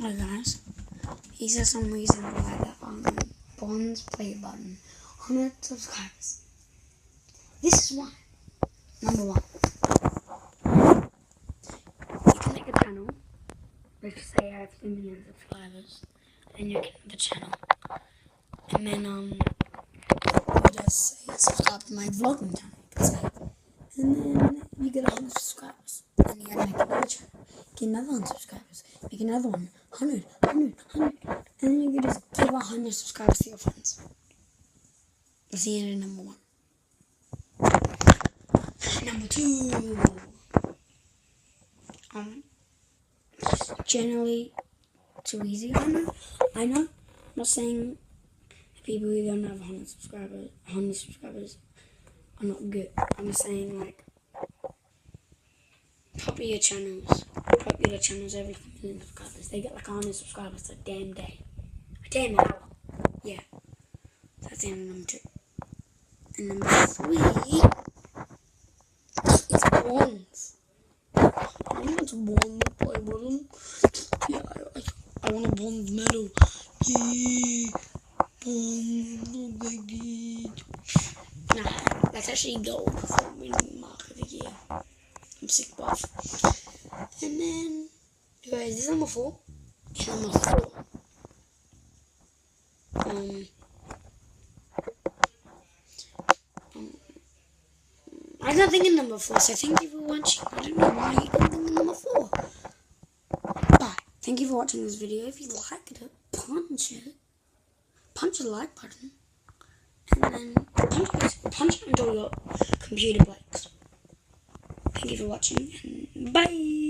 Hello guys, these are some reasons why the Bonds play button 100 subscribers. This is why. Number one, you can make a channel. Let's say I have 3 million subscribers, and you get the channel, and then you just say subscribe to my vlogging channel. You can say, and then you get 100 subscribers, and you gotta make another channel. Get another 100 subscribers. Make another one. 100. And then you can just give 100 subscribers to your friends. That's the end of number one. Number two. Generally too easy. I know. I'm not saying people who don't have 100 subscribers are not good. I'm just saying like popular channels every 1,000,000 subscribers. They get like 100 subscribers a damn day. A damn hour. Yeah. That's the end of number two. And number three is Bonds. I want a Bond to play with them. Yeah, I want a Bond medal. Yeah. Bond, no big deal. Nah, that's actually gold for winning mark of the year. I'm sick buff. And then, guys, this is number four. Number four. I got thinking number four, so thank you for watching. I don't know why you got thinking number four. But thank you for watching this video. If you liked it, punch the like button, and then punch it until your computer breaks. Thank you for watching, and bye.